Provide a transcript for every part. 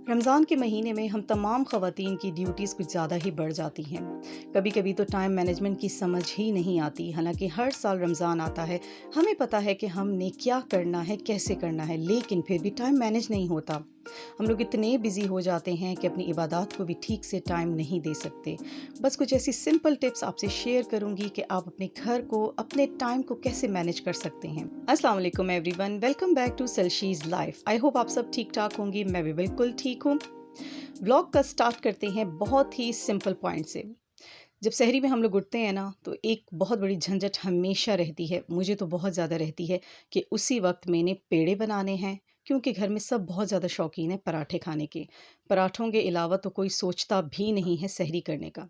रमज़ान के महीने में हम तमाम ख़वातीन की ड्यूटीज़ कुछ ज़्यादा ही बढ़ जाती हैं। कभी कभी तो टाइम मैनेजमेंट की समझ ही नहीं आती। हालांकि हर साल रमज़ान आता है, हमें पता है कि हमने क्या करना है, कैसे करना है, लेकिन फिर भी टाइम मैनेज नहीं होता। हम लोग इतने बिज़ी हो जाते हैं कि अपनी इबादत को भी ठीक से टाइम नहीं दे सकते। बस कुछ ऐसी सिंपल टिप्स आपसे शेयर करूंगी कि आप अपने घर को, अपने टाइम को कैसे मैनेज कर सकते हैं। अस्सलाम वालेकुम एवरीवन, वेलकम बैक टू सेल्शीज़ लाइफ। आई होप आप सब ठीक ठाक होंगे। मैं भी बिल्कुल ठीक हूँ। व्लॉग का स्टार्ट करते हैं बहुत ही सिंपल पॉइंट से। जब शहरी में हम लोग उठते हैं ना, तो एक बहुत बड़ी झंझट हमेशा रहती है, मुझे तो बहुत ज़्यादा रहती है कि उसी वक्त मैंने पेड़े बनाने हैं, क्योंकि घर में सब बहुत ज़्यादा शौकीन है पराठे खाने के। पराठों के अलावा तो कोई सोचता भी नहीं है सहरी करने का।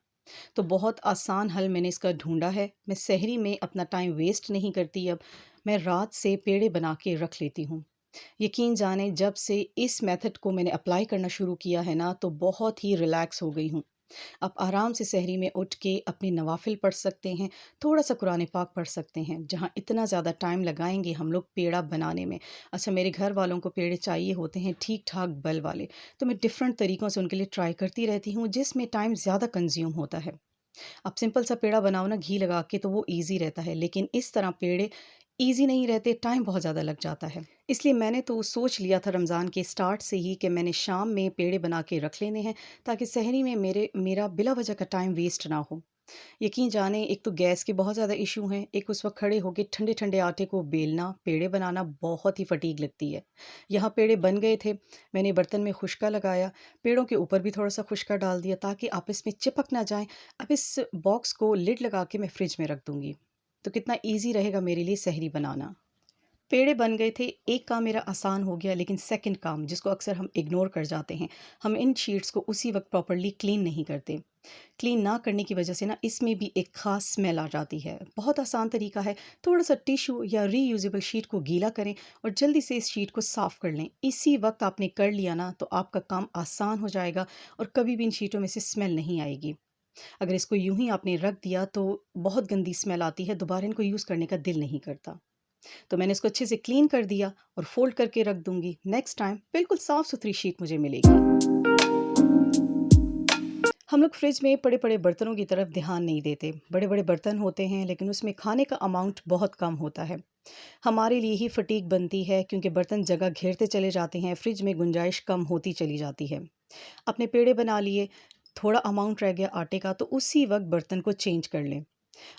तो बहुत आसान हल मैंने इसका ढूंढा है। मैं सहरी में अपना टाइम वेस्ट नहीं करती। अब मैं रात से पेड़े बना के रख लेती हूँ। यकीन जाने जब से इस मेथड को मैंने अप्लाई करना शुरू किया है ना, तो बहुत ही रिलैक्स हो गई हूँ। आप आराम से सहरी में उठ के अपने नवाफिल पढ़ सकते हैं, थोड़ा सा कुरान पाक पढ़ सकते हैं, जहाँ इतना ज़्यादा टाइम लगाएंगे हम लोग पेड़ा बनाने में। अच्छा, मेरे घर वालों को पेड़े चाहिए होते हैं ठीक ठाक बल वाले, तो मैं डिफरेंट तरीक़ों से उनके लिए ट्राई करती रहती हूँ, जिसमें टाइम ज़्यादा कंज्यूम होता है। आप सिंपल सा पेड़ा बनाओ ना घी लगा के, तो वो ईज़ी रहता है, लेकिन इस तरह पेड़े ईज़ी नहीं रहते, टाइम बहुत ज़्यादा लग जाता है। इसलिए मैंने तो सोच लिया था रमज़ान के स्टार्ट से ही कि मैंने शाम में पेड़े बना के रख लेने हैं, ताकि सहरी में मेरा बिला वजह का टाइम वेस्ट ना हो। यकीन जाने, एक तो गैस के बहुत ज़्यादा इशू हैं, एक उस वक्त खड़े होके ठंडे ठंडे आटे को बेलना, पेड़े बनाना बहुत ही फटीग लगती है। यहाँ पेड़े बन गए थे, मैंने बर्तन में खुश्का लगाया, पेड़ों के ऊपर भी थोड़ा सा खुश्का डाल दिया ताकि आपस में चिपक ना जाएं। अब इस बॉक्स को लिड लगा के मैं फ्रिज में रख दूंगी, तो कितना ईजी रहेगा मेरे लिए सहरी बनाना। पेड़े बन गए थे, एक काम मेरा आसान हो गया, लेकिन सेकंड काम जिसको अक्सर हम इग्नोर कर जाते हैं, हम इन शीट्स को उसी वक्त प्रॉपर्ली क्लीन नहीं करते। क्लीन ना करने की वजह से ना इसमें भी एक ख़ास स्मेल आ जाती है। बहुत आसान तरीका है, थोड़ा सा टिश्यू या रीयूजेबल शीट को गीला करें और जल्दी से इस शीट को साफ़ कर लें। इसी वक्त आपने कर लिया ना, तो आपका काम आसान हो जाएगा और कभी भी इन शीटों में से स्मेल नहीं आएगी। अगर इसको यूं ही आपने रख दिया तो बहुत गंदी स्मेल आती है, दोबारा इनको यूज़ करने का दिल नहीं करता। तो मैंने इसको अच्छे से क्लीन कर दिया और फोल्ड करके रख दूंगी। नेक्स्ट टाइम बिल्कुल साफ़ सुथरी शीट मुझे मिलेगी। हम लोग फ्रिज में बड़े बड़े बर्तनों की तरफ ध्यान नहीं देते। बड़े बड़े बर्तन होते हैं, लेकिन उसमें खाने का अमाउंट बहुत कम होता है। हमारे लिए ही फटीक बनती है, क्योंकि बर्तन जगह घेरते चले जाते हैं, फ्रिज में गुंजाइश कम होती चली जाती है। अपने पेड़े बना लिए, थोड़ा अमाउंट रह गया आटे का, तो उसी वक्त बर्तन को चेंज कर लें।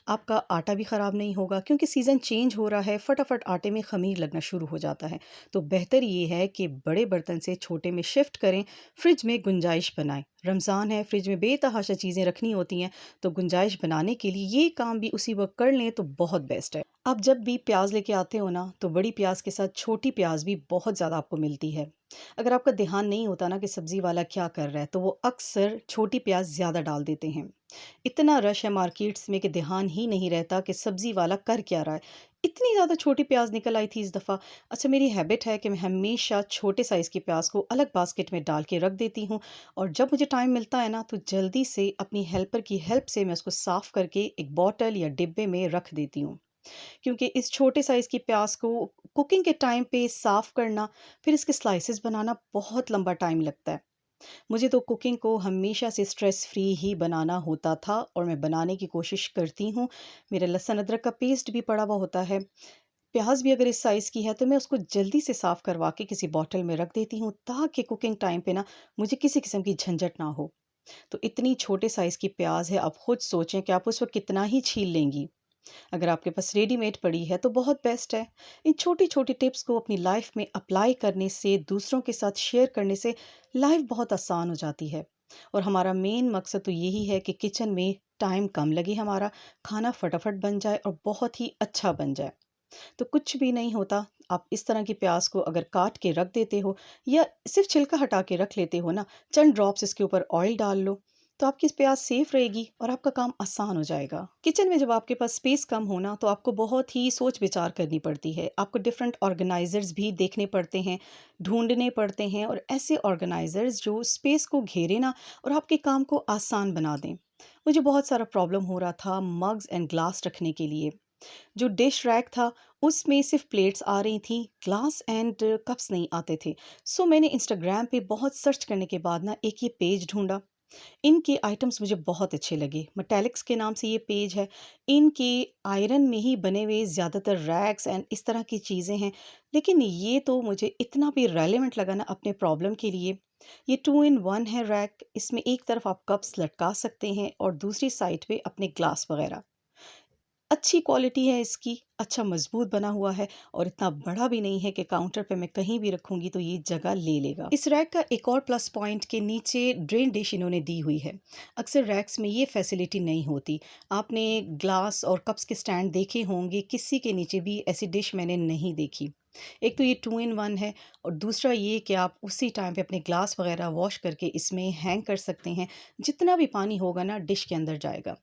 आपका आटा भी ख़राब नहीं होगा, क्योंकि सीज़न चेंज हो रहा है, फटाफट आटे में ख़मीर लगना शुरू हो जाता है। तो बेहतर ये है कि बड़े बर्तन से छोटे में शिफ्ट करें, फ्रिज में गुंजाइश बनाएं। रमज़ान है, फ्रिज में बेतहाशा चीज़ें रखनी होती हैं, तो गुंजाइश बनाने के लिए ये काम भी उसी वक्त कर लें तो बहुत बेस्ट है। आप जब भी प्याज लेके आते हो ना, तो बड़ी प्याज के साथ छोटी प्याज भी बहुत ज़्यादा आपको मिलती है। अगर आपका ध्यान नहीं होता ना कि सब्ज़ी वाला क्या कर रहा है, तो वो अक्सर छोटी प्याज ज़्यादा डाल देते हैं। इतना रश है मार्केट्स में कि ध्यान ही नहीं रहता कि सब्ज़ी वाला कर क्या रहा है। इतनी ज़्यादा छोटी प्याज निकल आई थी इस दफ़ा। अच्छा, मेरी हैबिट है कि मैं हमेशा छोटे साइज़ की प्याज को अलग बास्केट में डाल के रख देती हूँ, और जब मुझे टाइम मिलता है ना, तो जल्दी से अपनी हेल्पर की हेल्प से मैं उसको साफ़ करके एक बॉटल या डिब्बे में रख देती हूँ। क्योंकि इस छोटे साइज़ की प्याज को कुकिंग के टाइम पे साफ़ करना, फिर इसके स्लाइसेस बनाना बहुत लंबा टाइम लगता है। मुझे तो कुकिंग को हमेशा से स्ट्रेस फ्री ही बनाना होता था, और मैं बनाने की कोशिश करती हूँ। मेरा लहसुन अदरक का पेस्ट भी पड़ा हुआ होता है। प्याज भी अगर इस साइज़ की है, तो मैं उसको जल्दी से साफ़ करवा के किसी बॉटल में रख देती हूँ, ताकि कुकिंग टाइम पे ना मुझे किसी किस्म की झंझट ना हो। तो इतनी छोटे साइज़ की प्याज है, आप खुद सोचें कि आप उस वक्त कितना ही छील लेंगी। अगर आपके पास रेडीमेड पड़ी है तो बहुत बेस्ट है। इन छोटी छोटी टिप्स को अपनी लाइफ में अप्लाई करने से, दूसरों के साथ शेयर करने से लाइफ बहुत आसान हो जाती है। और हमारा मेन मकसद तो यही है कि किचन में टाइम कम लगे, हमारा खाना फटाफट बन जाए और बहुत ही अच्छा बन जाए। तो कुछ भी नहीं होता, आप इस तरह की प्याज को अगर काट के रख देते हो, या सिर्फ छिलका हटा के रख लेते हो ना, चंद ड्रॉप्स इसके ऊपर ऑयल डाल लो, तो आपकी प्याज सेफ रहेगी और आपका काम आसान हो जाएगा। किचन में जब आपके पास स्पेस कम हो ना, तो आपको बहुत ही सोच विचार करनी पड़ती है। आपको डिफरेंट ऑर्गेनाइजर्स भी देखने पड़ते हैं, ढूंढने पड़ते हैं, और ऐसे ऑर्गेनाइजर्स जो स्पेस को घेरे ना और आपके काम को आसान बना दें। मुझे बहुत सारा प्रॉब्लम हो रहा था मग्स एंड ग्लास रखने के लिए। जो डिश रैक था, उसमें सिर्फ़ प्लेट्स आ रही थी, ग्लास एंड कप्स नहीं आते थे। सो मैंने इंस्टाग्राम पे बहुत सर्च करने के बाद ना एक ये पेज ढूँढा। इनके आइटम्स मुझे बहुत अच्छे लगे। मेटालिक्स के नाम से ये पेज है। इनके आयरन में ही बने हुए ज़्यादातर रैक्स एंड इस तरह की चीज़ें हैं। लेकिन ये तो मुझे इतना भी रेलेवेंट लगा ना अपने प्रॉब्लम के लिए। ये 2 इन 1 है रैक। इसमें एक तरफ आप कप्स लटका सकते हैं और दूसरी साइड पे अपने ग्लास वगैरह। अच्छी क्वालिटी है इसकी, अच्छा मज़बूत बना हुआ है और इतना बड़ा भी नहीं है कि काउंटर पे मैं कहीं भी रखूँगी तो ये जगह ले लेगा। इस रैक का एक और प्लस पॉइंट के नीचे ड्रेन डिश इन्होंने दी हुई है। अक्सर रैक्स में ये फैसिलिटी नहीं होती। आपने ग्लास और कप्स के स्टैंड देखे होंगे, किसी के नीचे भी ऐसी डिश मैंने नहीं देखी। एक तो ये 2 इन 1 है और दूसरा ये कि आप उसी टाइम पे अपने ग्लास वगैरह वॉश करके इसमें हैंग कर सकते हैं। जितना भी पानी होगा ना डिश के अंदर जाएगा।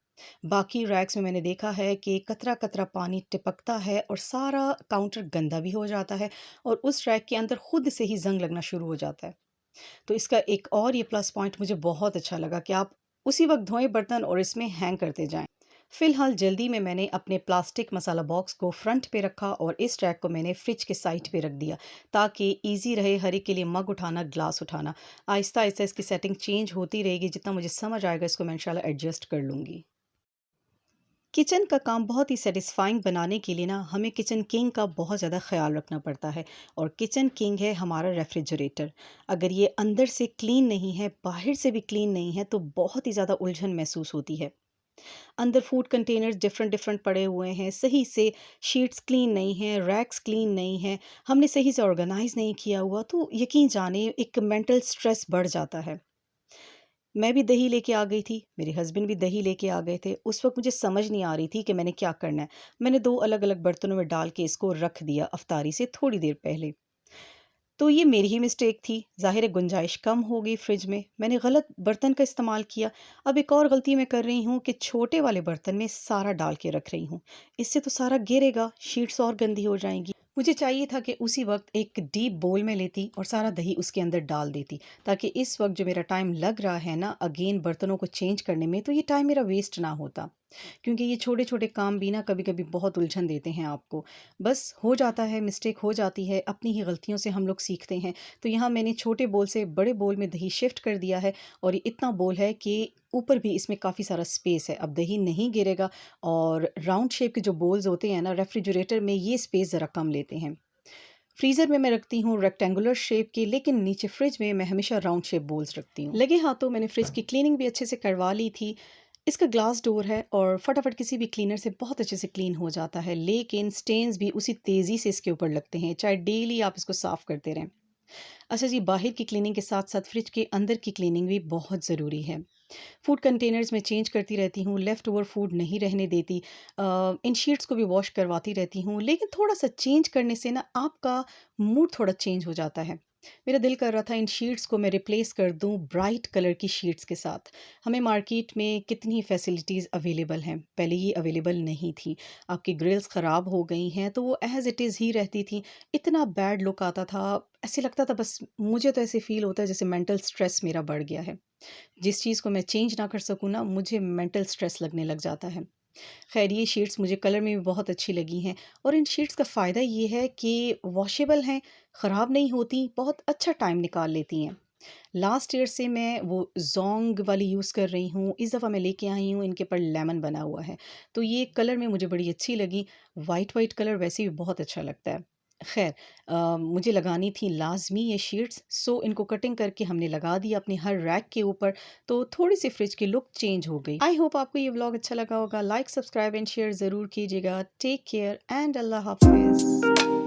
बाकी रैक्स में मैंने देखा है कि कतरा-कतरा पानी टपकता है और सारा काउंटर गंदा भी हो जाता है और उस रैक के अंदर खुद से ही ज़ंग लगना शुरू हो जाता है। तो इसका एक और ये प्लस पॉइंट मुझे बहुत अच्छा लगा कि आप उसी वक़्त धोएँ बर्तन और इसमें हैंग करते जाएँ। फ़िलहाल जल्दी में मैंने अपने प्लास्टिक मसाला बॉक्स को फ्रंट पे रखा और इस रैक को मैंने फ्रिज के साइड पे रख दिया ताकि ईज़ी रहे हर एक के लिए मग उठाना, ग्लास उठाना। आहिस्ता-आहिस्ता इसकी सेटिंग चेंज होती रहेगी, जितना मुझे समझ आएगा इसको मैं इंशाल्लाह एडजस्ट कर लूँगी। किचन का काम बहुत ही सैटिस्फाइंग बनाने के लिए ना हमें किचन किंग का बहुत ज़्यादा ख्याल रखना पड़ता है और किचन किंग है हमारा रेफ्रिजरेटर। अगर ये अंदर से क्लीन नहीं है, बाहर से भी क्लीन नहीं है तो बहुत ही ज़्यादा उलझन महसूस होती है। अंदर फूड कंटेनर्स डिफरेंट डिफरेंट पड़े हुए हैं, सही से शीट्स क्लीन नहीं हैं, रैक्स क्लीन नहीं हैं, हमने सही से ऑर्गेनाइज नहीं किया हुआ तो यकीन जाने एक मेंटल स्ट्रेस बढ़ जाता है। मैं भी दही लेके आ गई थी, मेरे हस्बैंड भी दही लेके आ गए थे। उस वक़्त मुझे समझ नहीं आ रही थी कि मैंने क्या करना है। मैंने 2 अलग-अलग बर्तनों में डाल के इसको रख दिया अफ्तारी से थोड़ी देर पहले। तो ये मेरी ही मिस्टेक थी। ज़ाहिर है गुंजाइश कम हो गई फ्रिज में। मैंने गलत बर्तन का इस्तेमाल किया। अब एक और गलती मैं कर रही हूँ कि छोटे वाले बर्तन में सारा डाल के रख रही हूँ। इससे तो सारा गिरेगा, शीट्स और गंदी हो जाएँगी। मुझे चाहिए था कि उसी वक़्त एक डीप बोल में लेती और सारा दही उसके अंदर डाल देती, ताकि इस वक़्त जो मेरा टाइम लग रहा है ना अगेन बर्तनों को चेंज करने में, तो ये टाइम मेरा वेस्ट ना होता। क्योंकि ये छोटे-छोटे काम भी ना कभी-कभी बहुत उलझन देते हैं आपको। बस हो जाता है, मिस्टेक हो जाती है, अपनी ही गलतियों से हम लोग सीखते हैं। तो यहाँ मैंने छोटे बोल से बड़े बोल में दही शिफ्ट कर दिया है और ये इतना बोल है कि ऊपर भी इसमें काफ़ी सारा स्पेस है। अब दही नहीं गिरेगा और राउंड शेप के जो बोल्स होते हैं ना रेफ्रिजरेटर में ये स्पेस ज़रा कम लेते हैं। फ्रीज़र में मैं रखती हूँ रेक्टेंगुलर शेप के, लेकिन नीचे फ्रिज में मैं हमेशा राउंड शेप बोल्स रखती हूँ। लगे हाथों मैंने फ्रिज की क्लीनिंग भी अच्छे से करवा ली थी। इसका ग्लास डोर है और फटाफट किसी भी क्लीनर से बहुत अच्छे से क्लीन हो जाता है, लेकिन स्टेन्स भी उसी तेज़ी से इसके ऊपर लगते हैं, चाहे डेली आप इसको साफ़ करते रहें। अच्छा जी, बाहर की क्लीनिंग के साथ-साथ फ्रिज के अंदर की क्लीनिंग भी बहुत ज़रूरी है। फूड कंटेनर्स में चेंज करती रहती हूँ, लेफ़्ट ओवर फूड नहीं रहने देती। इन शीट्स को भी वॉश करवाती रहती हूँ, लेकिन थोड़ा-सा चेंज करने से ना आपका मूड थोड़ा चेंज हो जाता है। मेरा दिल कर रहा था इन शीट्स को मैं रिप्लेस कर दूँ ब्राइट कलर की शीट्स के साथ। हमें मार्केट में कितनी फैसिलिटीज़ अवेलेबल हैं, पहले ये अवेलेबल नहीं थी। आपकी ग्रिल्स ख़राब हो गई हैं, तो वो एज़ इट इज़ ही रहती थी। इतना बैड लुक आता था, ऐसे लगता था बस मुझे तो ऐसे फ़ील होता है जैसे मेंटल स्ट्रेस मेरा बढ़ गया है। जिस चीज़ को मैं चेंज ना कर सकूँ ना, मुझे मेंटल स्ट्रेस लगने लग जाता है। ख़ैर ये शीट्स मुझे कलर में भी बहुत अच्छी लगी हैं और इन शीट्स का फ़ायदा ये है कि वॉशेबल हैं, ख़राब नहीं होती, बहुत अच्छा टाइम निकाल लेती हैं। लास्ट ईयर से मैं वो ज़ोंग वाली यूज़ कर रही हूँ, इस दफ़ा मैं लेके आई हूँ, इनके ऊपर लेमन बना हुआ है। तो ये कलर में मुझे बड़ी अच्छी लगी, वाइट वाइट कलर वैसे भी बहुत अच्छा लगता है। ख़ैर मुझे लगानी थी लाज़मी ये शीट्स, सो इनको कटिंग करके हमने लगा दिया अपने हर रैक के ऊपर, तो थोड़ी-सी फ्रिज की लुक चेंज हो गई। आई होप आपको ये व्लॉग अच्छा लगा होगा। लाइक, सब्सक्राइब एंड शेयर ज़रूर कीजिएगा। टेक केयर एंड अल्लाह हाफ़िज़।